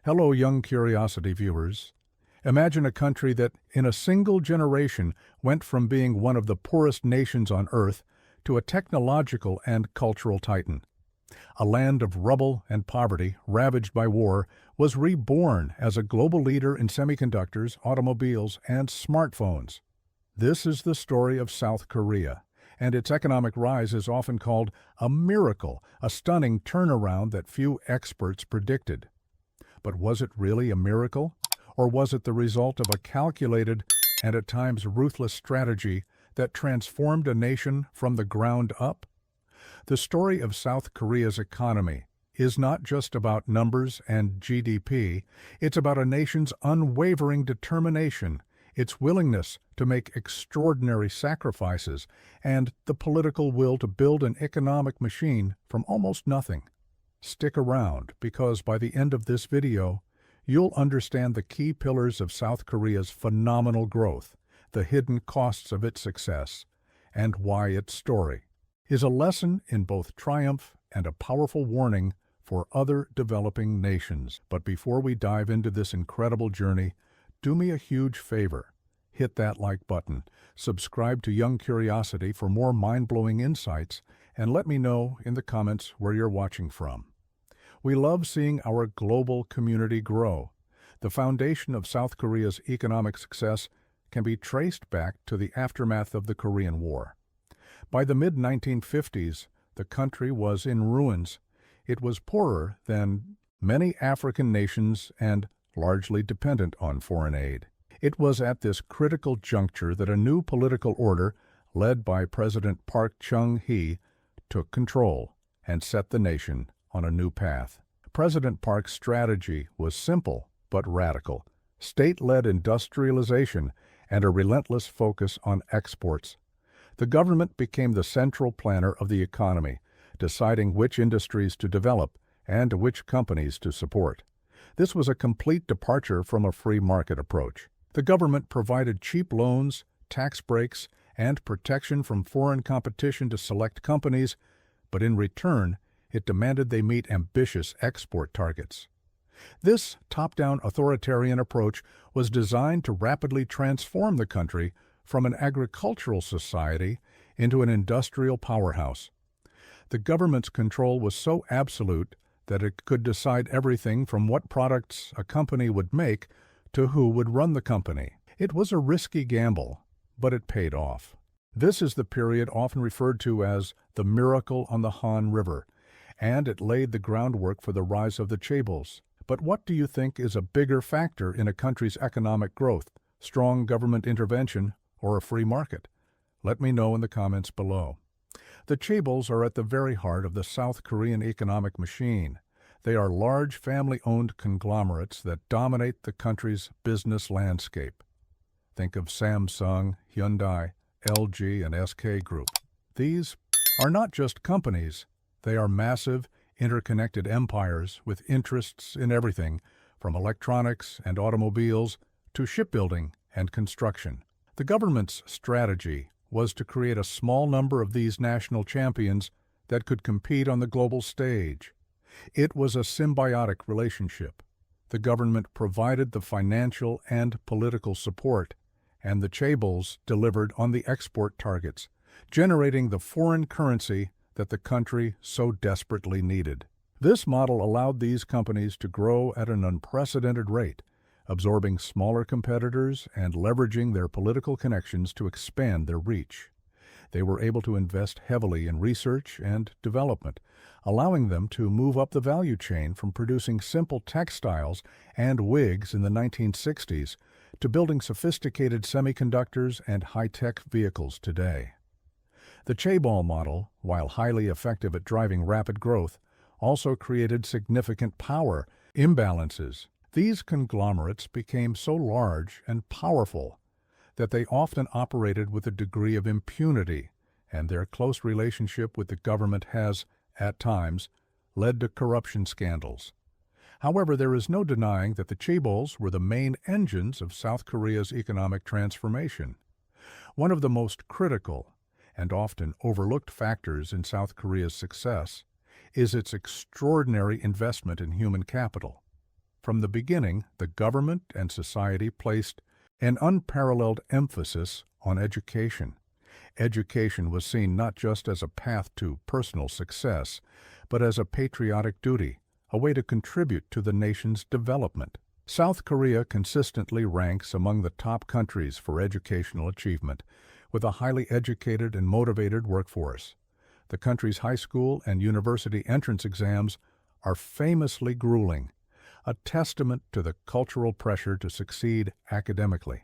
Hello, young curiosity viewers. Imagine a country that, in a single generation, went from being one of the poorest nations on Earth to a technological and cultural titan. A land of rubble and poverty, ravaged by war, was reborn as a global leader in semiconductors, automobiles, and smartphones. This is the story of South Korea, and its economic rise is often called a miracle, a stunning turnaround that few experts predicted. But was it really a miracle? Or was it the result of a calculated and at times ruthless strategy that transformed a nation from the ground up? The story of South Korea's economy is not just about numbers and GDP, it's about a nation's unwavering determination, its willingness to make extraordinary sacrifices, and the political will to build an economic machine from almost nothing. Stick around, because by the end of this video, you'll understand the key pillars of South Korea's phenomenal growth, the hidden costs of its success, and why its story is a lesson in both triumph and a powerful warning for other developing nations. But before we dive into this incredible journey, do me a huge favor. Hit that like button, subscribe to Young Curiosity for more mind-blowing insights, and let me know in the comments where you're watching from. We love seeing our global community grow. The foundation of South Korea's economic success can be traced back to the aftermath of the Korean War. By the mid-1950s, the country was in ruins. It was poorer than many African nations and largely dependent on foreign aid. It was at this critical juncture that a new political order, led by President Park Chung-hee, took control and set the nation on a new path. President Park's strategy was simple but radical: state-led industrialization and a relentless focus on exports. The government became the central planner of the economy, deciding which industries to develop and which companies to support. This was a complete departure from a free market approach. The government provided cheap loans, tax breaks, and protection from foreign competition to select companies, but in return, it demanded they meet ambitious export targets. This top-down authoritarian approach was designed to rapidly transform the country from an agricultural society into an industrial powerhouse. The government's control was so absolute that it could decide everything from what products a company would make to who would run the company. It was a risky gamble, but it paid off. This is the period often referred to as the miracle on the Han River, and it laid the groundwork for the rise of the chaebols. But what do you think is a bigger factor in a country's economic growth, strong government intervention or a free market? Let me know in the comments below. The chaebols are at the very heart of the South Korean economic machine. They are large family-owned conglomerates that dominate the country's business landscape. Think of Samsung, Hyundai, LG, and SK Group. These are not just companies, they are massive, interconnected empires with interests in everything from electronics and automobiles to shipbuilding and construction. The government's strategy was to create a small number of these national champions that could compete on the global stage. It was a symbiotic relationship. The government provided the financial and political support, and the chaebols delivered on the export targets, generating the foreign currency that the country so desperately needed. This model allowed these companies to grow at an unprecedented rate, absorbing smaller competitors and leveraging their political connections to expand their reach. They were able to invest heavily in research and development, allowing them to move up the value chain from producing simple textiles and wigs in the 1960s to building sophisticated semiconductors and high-tech vehicles today. The chaebol model, while highly effective at driving rapid growth, also created significant power imbalances. These conglomerates became so large and powerful that they often operated with a degree of impunity, and their close relationship with the government has, at times, led to corruption scandals. However, there is no denying that the chaebols were the main engines of South Korea's economic transformation. One of the most critical and often overlooked factors in South Korea's success is its extraordinary investment in human capital. From the beginning, the government and society placed an unparalleled emphasis on education. Education was seen not just as a path to personal success, but as a patriotic duty, a way to contribute to the nation's development. South Korea consistently ranks among the top countries for educational achievement, with a highly educated and motivated workforce. The country's high school and university entrance exams are famously grueling, a testament to the cultural pressure to succeed academically.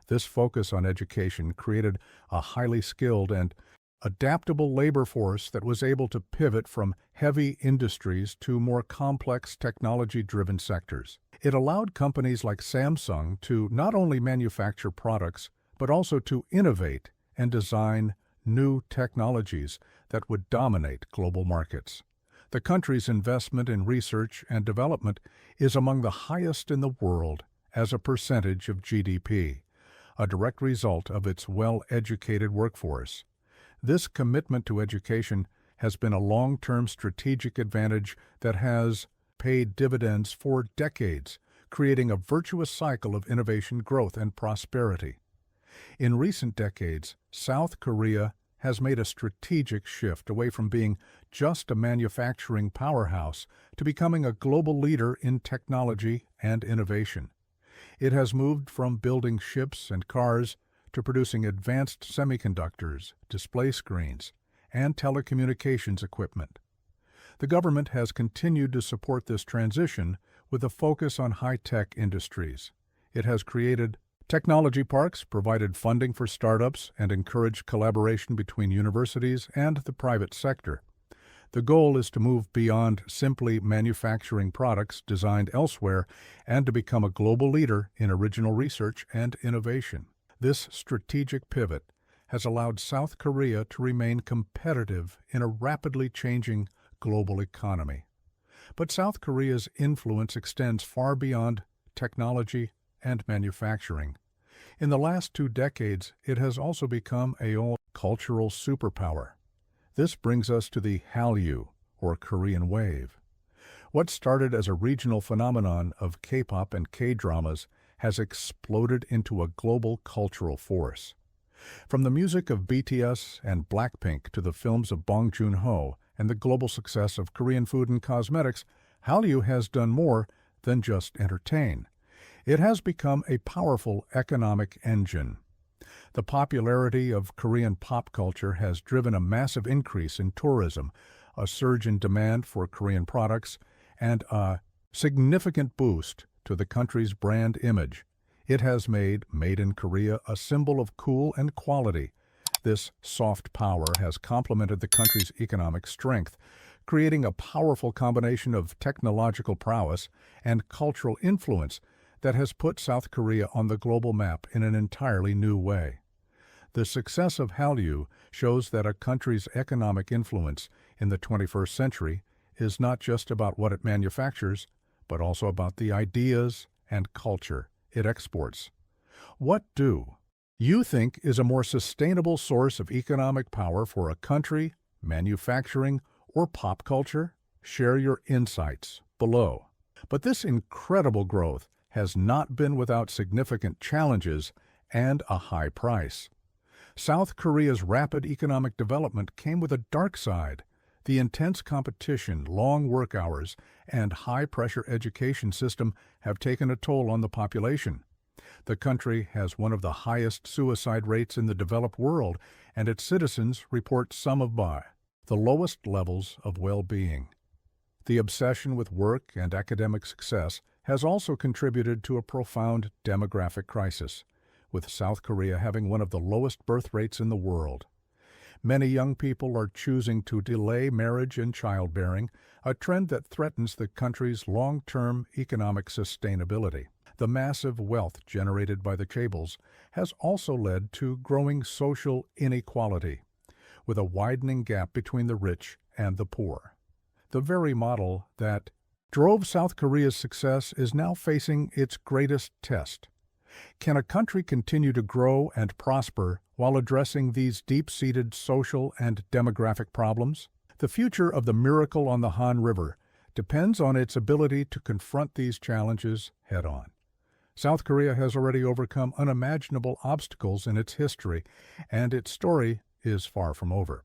This focus on education created a highly skilled and adaptable labor force that was able to pivot from heavy industries to more complex technology-driven sectors. It allowed companies like Samsung to not only manufacture products, but also to innovate and design new technologies that would dominate global markets. The country's investment in research and development is among the highest in the world as a percentage of GDP, a direct result of its well-educated workforce. This commitment to education has been a long-term strategic advantage that has paid dividends for decades, creating a virtuous cycle of innovation, growth, and prosperity. In recent decades, South Korea has made a strategic shift away from being just a manufacturing powerhouse to becoming a global leader in technology and innovation. It has moved from building ships and cars to producing advanced semiconductors, display screens, and telecommunications equipment. The government has continued to support this transition with a focus on high-tech industries. It has created technology parks, provided funding for startups, and encouraged collaboration between universities and the private sector. The goal is to move beyond simply manufacturing products designed elsewhere and to become a global leader in original research and innovation. This strategic pivot has allowed South Korea to remain competitive in a rapidly changing global economy. But South Korea's influence extends far beyond technology and manufacturing. In the last 2 decades, it has also become a cultural superpower. This brings us to the Hallyu, or Korean Wave. What started as a regional phenomenon of K-pop and K-dramas has exploded into a global cultural force. From the music of BTS and Blackpink to the films of Bong Joon-ho and the global success of Korean food and cosmetics, Hallyu has done more than just entertain. It has become a powerful economic engine. The popularity of Korean pop culture has driven a massive increase in tourism, a surge in demand for Korean products, and a significant boost to the country's brand image. It has made Made in Korea a symbol of cool and quality. This soft power has complemented the country's economic strength, creating a powerful combination of technological prowess and cultural influence that has put South Korea on the global map in an entirely new way. The success of Hallyu shows that a country's economic influence in the 21st century is not just about what it manufactures, but also about the ideas and culture it exports. What do you think is a more sustainable source of economic power for a country, manufacturing, or pop culture? Share your insights below. But this incredible growth has not been without significant challenges and a high price. South Korea's rapid economic development came with a dark side. The intense competition, long work hours, and high-pressure education system have taken a toll on the population. The country has one of the highest suicide rates in the developed world, and its citizens report some of the lowest levels of well-being. The obsession with work and academic success has also contributed to a profound demographic crisis, with South Korea having one of the lowest birth rates in the world. Many young people are choosing to delay marriage and childbearing, a trend that threatens the country's long-term economic sustainability. The massive wealth generated by the chaebols has also led to growing social inequality, with a widening gap between the rich and the poor. The very model that drove South Korea's success is now facing its greatest test. Can a country continue to grow and prosper while addressing these deep-seated social and demographic problems? The future of the Miracle on the Han River depends on its ability to confront these challenges head-on. South Korea has already overcome unimaginable obstacles in its history, and its story is far from over.